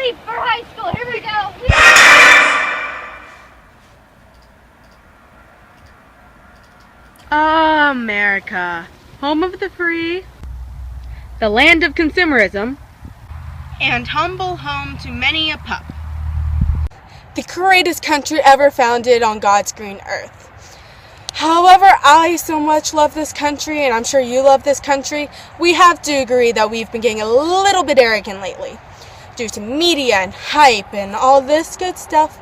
leave for high school. Here we go. America, home of the free, the land of consumerism, and humble home to many a pup. The greatest country ever founded on God's green earth. However, I so much love this country, and I'm sure you love this country, we have to agree that we've been getting a little bit arrogant lately, due to media and hype and all this good stuff.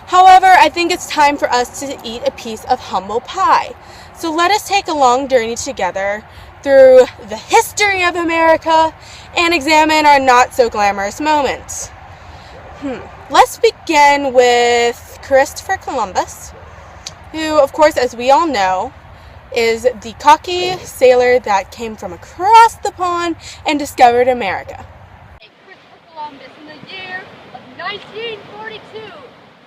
However, I think it's time for us to eat a piece of humble pie. So let us take a long journey together through the history of America and examine our not-so-glamorous moments. Let's begin with Christopher Columbus, who, of course, as we all know, is the cocky sailor that came from across the pond and discovered America. Christopher Columbus, in the year of 1942,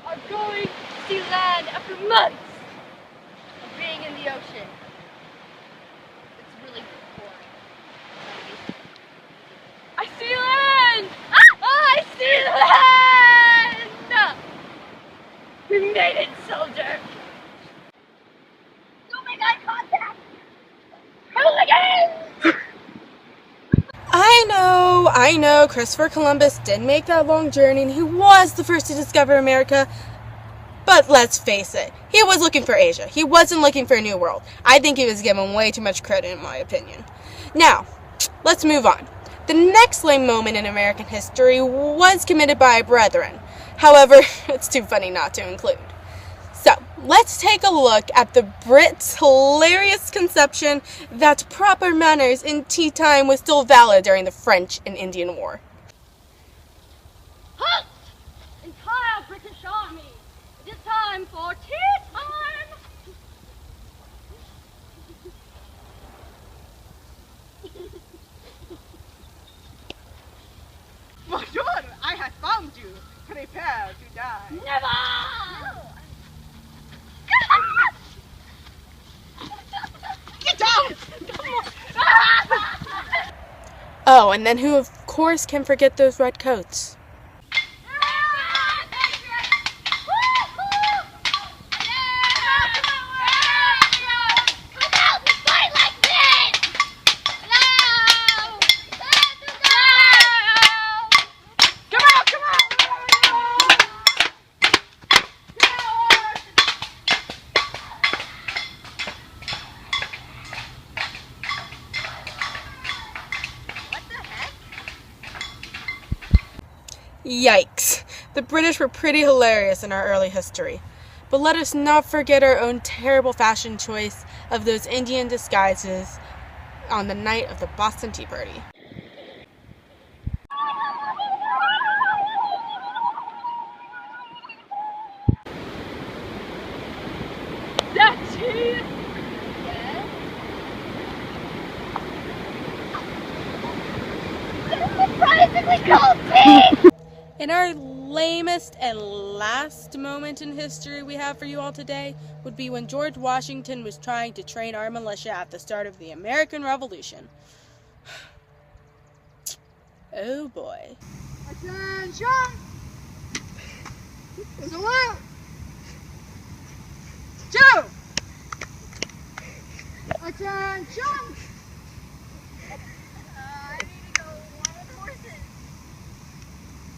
are going to see land after months of being in the ocean. It's really boring. I see land! I see land! We made it, soldier! Don't make eye contact! Hooligans! I know, Christopher Columbus did make that long journey and he was the first to discover America, but let's face it, he was looking for Asia. He wasn't looking for a new world. I think he was given way too much credit in my opinion. Now, let's move on. The next lame moment in American history was committed by a brethren. However, it's too funny not to include. So, let's take a look at the Brits' hilarious conception that proper manners in tea time was still valid during the French and Indian War. Halt! Entire British army! It is time for tea time! Bonjour, I have found you. Prepare to die. Never! Get down! Oh, and then who of course can forget those red coats? Yikes. The British were pretty hilarious in our early history. But let us not forget our own terrible fashion choice of those Indian disguises on the night of the Boston Tea Party. That tea? Yes? It's surprisingly cold tea! And our lamest and last moment in history we have for you all today would be when George Washington was trying to train our militia at the start of the American Revolution. Oh boy. Attention! Salute! Two! Attention! I need to go one of the horses.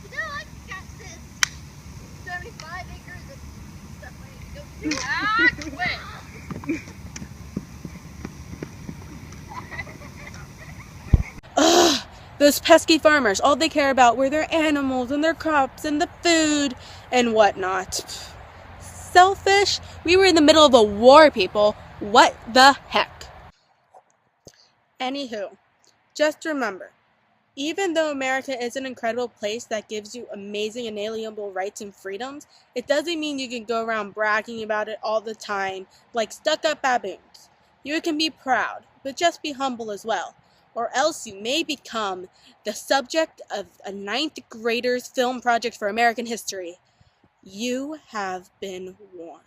You know, I got this 75 acres of stuff I need to go do. Quit! Ugh, those pesky farmers, all they care about were their animals and their crops and the food and whatnot. Selfish? We were in the middle of a war, people. What the heck? Anywho, just remember, even though America is an incredible place that gives you amazing inalienable rights and freedoms, it doesn't mean you can go around bragging about it all the time like stuck-up baboons. You can be proud, but just be humble as well, or else you may become the subject of a 9th grader's film project for American history. You have been warned.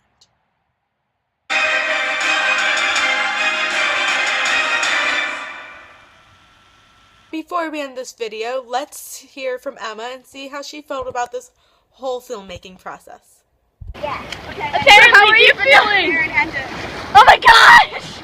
before we end this video, let's hear from Emma and see how she felt about this whole filmmaking process. Yeah. Okay. Apparently, how are you feeling? Oh my gosh!